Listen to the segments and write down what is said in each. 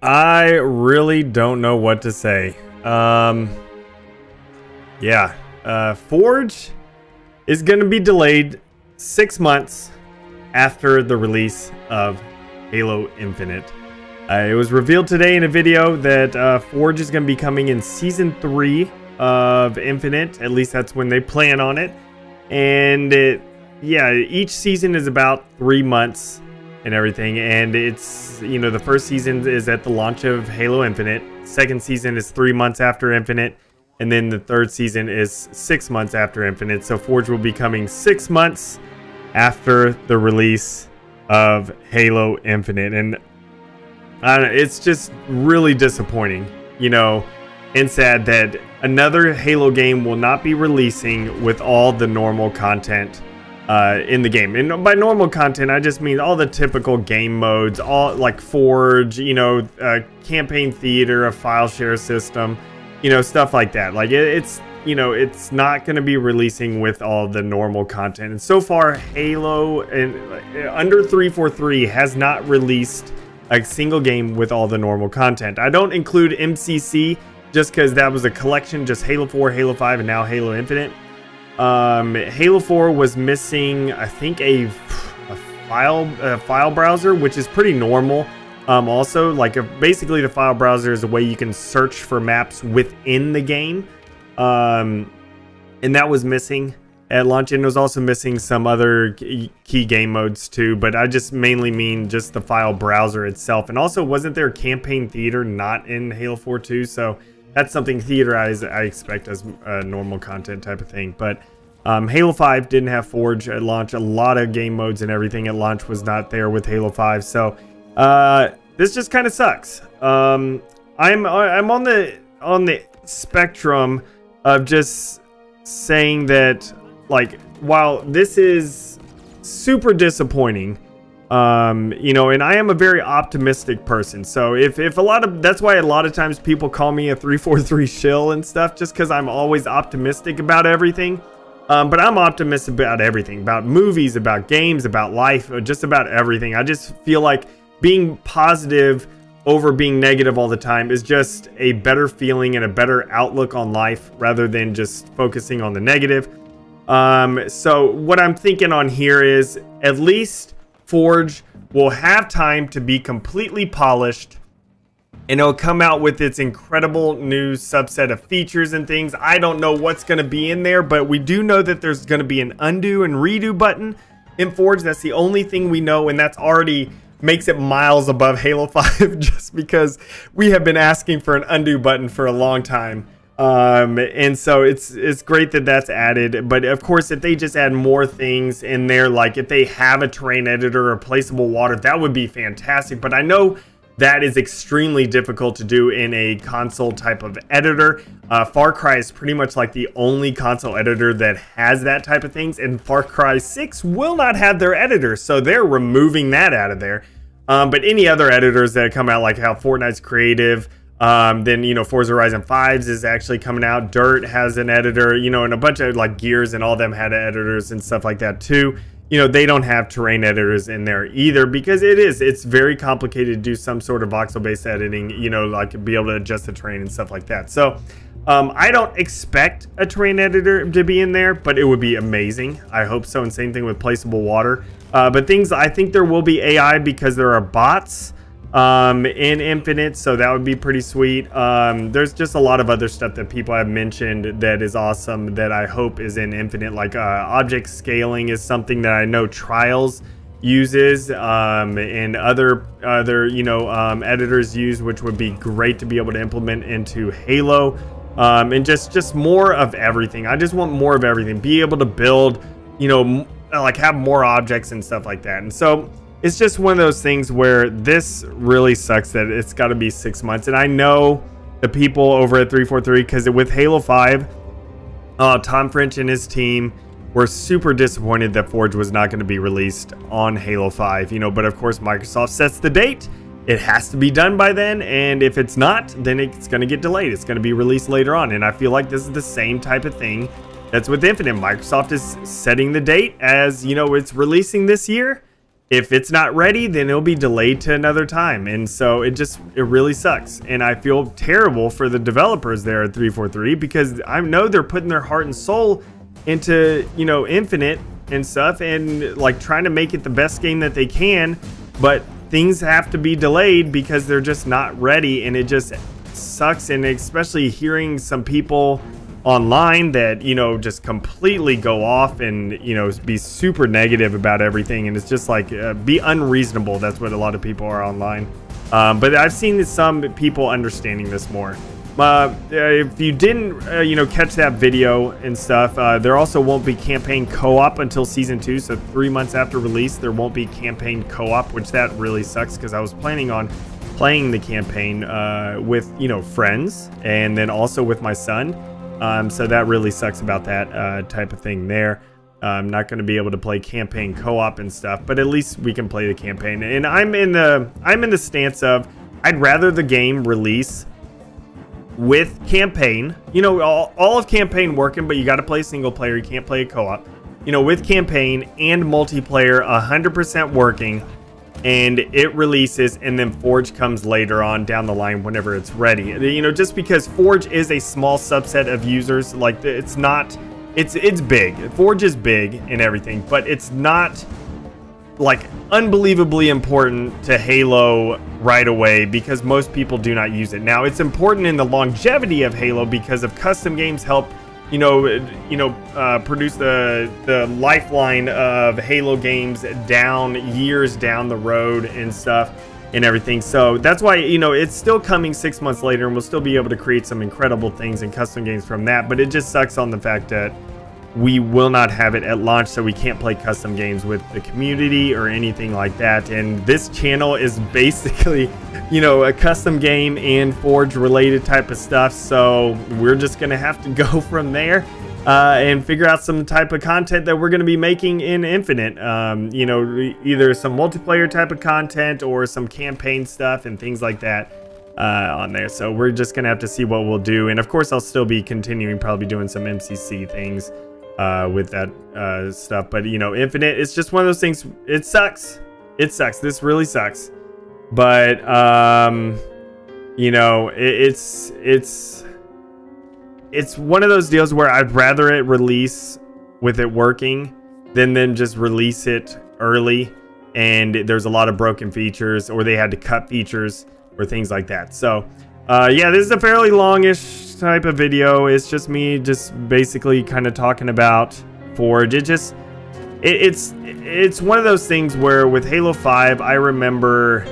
I really don't know what to say. Forge is going to be delayed 6 months after the release of Halo Infinite. It was revealed today in a video that Forge is going to be coming in Season 3 of Infinite. At least that's when they plan on it. And each season is about 3 months and everything. And it's, the first season is at the launch of Halo Infinite. Second season is 3 months after Infinite. And then the third season is 6 months after Infinite. So Forge will be coming 6 months after the release of Halo Infinite. And it's just really disappointing, and sad that another Halo game will not be releasing with all the normal content in the game. And by normal content, I just mean all the typical game modes, all like Forge, campaign theater, a file share system, stuff like that. Like it's not going to be releasing with all the normal content. And so far, Halo and under 343 has not released a single game with all the normal content. I don't include MCC just because that was a collection, just Halo 4, Halo 5, and now Halo Infinite. Halo 4 was missing, I think, a file browser, which is pretty normal. Also, basically the file browser is a way you can search for maps within the game. And that was missing at launch, and it was also missing some other key game modes too, but I just mainly mean just the file browser itself. And also, wasn't there campaign theater not in Halo 4 too? So that's something theater I expect as normal content type of thing. But Halo 5 didn't have Forge at launch. A lot of game modes and everything at launch was not there with Halo 5. So this just kind of sucks. I'm on the spectrum of just saying that, while this is super disappointing, and I am a very optimistic person. So if that's why a lot of times people call me a 343 shill and stuff, just because I'm always optimistic about everything. But I'm optimistic about everything, about movies, about games, about life, just about everything. I just feel like being positive over being negative all the time is just a better feeling and a better outlook on life rather than just focusing on the negative. So what I'm thinking on here is at least Forge will have time to be completely polished, and it'll come out with its incredible new subset of features and things. I don't know what's going to be in there, but we do know that there's going to be an undo and redo button in Forge. That's the only thing we know, and that's already makes it miles above Halo 5 just because we have been asking for an undo button for a long time. And so it's great that that's added. But of course, if they just add more things in there, like if they have a terrain editor or placeable water, that would be fantastic. But I know that is extremely difficult to do in a console type of editor. Far Cry is pretty much like the only console editor that has that type of things, and Far Cry 6 will not have their editor, so they're removing that out of there. But any other editors that come out, like how Fortnite's creative, then Forza Horizon 5's is actually coming out. Dirt has an editor, and a bunch of Gears and all them had editors and stuff like that too. They don't have terrain editors in there either, because it's very complicated to do some sort of voxel-based editing, be able to adjust the terrain and stuff like that. So I don't expect a terrain editor to be in there, but it would be amazing. I hope so, and same thing with placeable water. But I think there will be AI because there are bots in Infinite, so that would be pretty sweet. There's just a lot of other stuff that people have mentioned that is awesome that I hope is in Infinite, object scaling is something that I know Trials uses, and other editors use, which would be great to be able to implement into Halo. And just more of everything. I just want more of everything, be able to build, have more objects and stuff like that. And so it's just one of those things where this really sucks that it's got to be 6 months. And I know the people over at 343, because with Halo 5, Tom French and his team were super disappointed that Forge was not going to be released on Halo 5. But of course Microsoft sets the date. It has to be done by then, and if it's not, then it's going to get delayed. It's going to be released later on. And I feel like this is the same type of thing that's with Infinite. Microsoft is setting the date as, it's releasing this year. if it's not ready, then it'll be delayed to another time. And so it really sucks. And I feel terrible for the developers there at 343, because I know they're putting their heart and soul into, you know, Infinite and stuff, and like trying to make it the best game that they can, but things have to be delayed because they're just not ready, and it just sucks. And especially hearing some people online that, you know, just completely go off and, you know, be super negative about everything, and it's just like be unreasonable. That's what a lot of people are online. But I've seen some people understanding this more. If you didn't you know, catch that video and stuff, there also won't be campaign co-op until season 2. So 3 months after release, there won't be campaign co-op, which that really sucks, because I was planning on playing the campaign with, you know, friends, and then also with my son. So that really sucks about that type of thing there. I'm not going to be able to play campaign co-op and stuff, but at least we can play the campaign. And I'm in the stance of, I'd rather the game release with campaign, you know, all of campaign working, but you got to play single player. You can't play a co-op, you know, with campaign and multiplayer 100% working, and it releases, and then Forge comes later on down the line whenever it's ready. You know, just because Forge is a small subset of users, like it's not, it's big. Forge is big and everything, but it's not like unbelievably important to Halo right away, because most people do not use it. Now, it's important in the longevity of Halo because of custom games help, produce the lifeline of Halo games years down the road and stuff and everything. So that's why, you know, it's still coming 6 months later, and we'll still be able to create some incredible things and custom games from that. But it just sucks on the fact that we will not have it at launch, so we can't play custom games with the community or anything like that. And this channel is basically, you know, a custom game and Forge related type of stuff. So we're just gonna have to go from there and figure out some type of content that we're gonna be making in Infinite. You know, either some multiplayer type of content or some campaign stuff and things like that on there. So we're just gonna have to see what we'll do. And of course, I'll still be continuing, probably doing some MCC things with that stuff. But, you know, Infinite, it's just one of those things. It sucks. It sucks. This really sucks. But you know, it's one of those deals where I'd rather it release with it working than just release it early and there's a lot of broken features, or they had to cut features or things like that. So yeah, this is a fairly longish type of video. It's just me just basically kind of talking about Forge. It's one of those things where with Halo 5, I remember,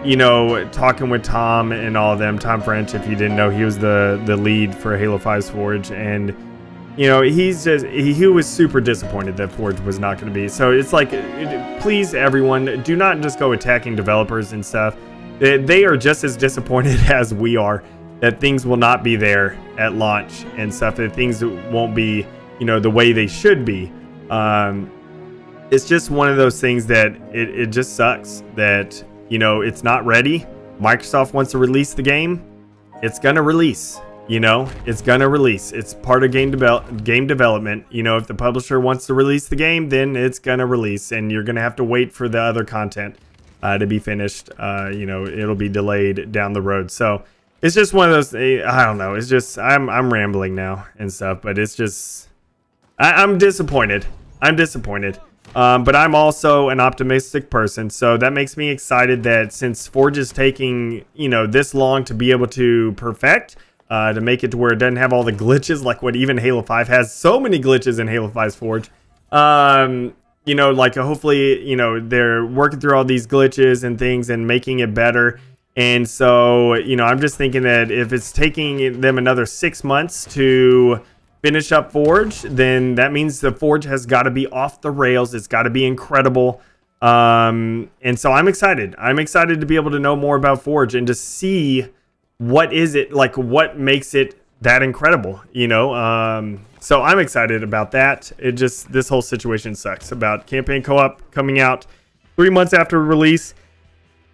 you know, talking with Tom and all of them. Tom French, if you didn't know, he was the lead for Halo 5's Forge, and you know, he was super disappointed that Forge was not going to be. So it's like, please everyone, do not just go attacking developers and stuff. They are just as disappointed as we are that things will not be there at launch and stuff, that things won't be, you know, the way they should be. It's just one of those things that it just sucks that, you know, it's not ready. Microsoft wants to release the game. It's gonna release, you know, it's gonna release. It's part of game development. You know, if the publisher wants to release the game, then it's gonna release, and you're gonna have to wait for the other content to be finished. You know, it'll be delayed down the road. So it's just one of those, I don't know, it's just, I'm rambling now and stuff, but it's just, I'm disappointed. I'm disappointed. But I'm also an optimistic person, so that makes me excited that since Forge is taking, you know, this long to be able to perfect, to make it to where it doesn't have all the glitches like what even Halo 5 has. So many glitches in Halo 5's Forge. You know, like hopefully, you know, they're working through all these glitches and things and making it better. And so, you know, I'm just thinking that if it's taking them another 6 months to finish up Forge, then that means the Forge has got to be off the rails. It's got to be incredible. And so I'm excited. I'm excited to be able to know more about Forge and to see what is it, like what makes it that incredible, you know? So I'm excited about that. It just, this whole situation sucks about campaign co-op coming out 3 months after release.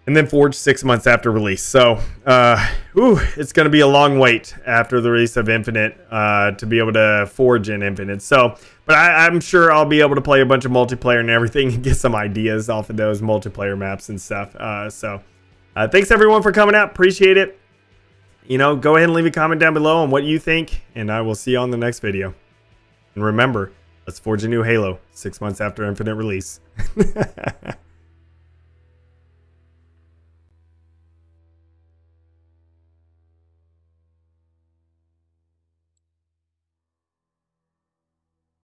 And then Forge 6 months after release. So, it's going to be a long wait after the release of Infinite to be able to Forge in Infinite. So, but I'm sure I'll be able to play a bunch of multiplayer and everything and get some ideas off of those multiplayer maps and stuff. Thanks everyone for coming out. Appreciate it. You know, go ahead and leave a comment down below on what you think, and I will see you on the next video. And remember, let's forge a new Halo 6 months after Infinite release.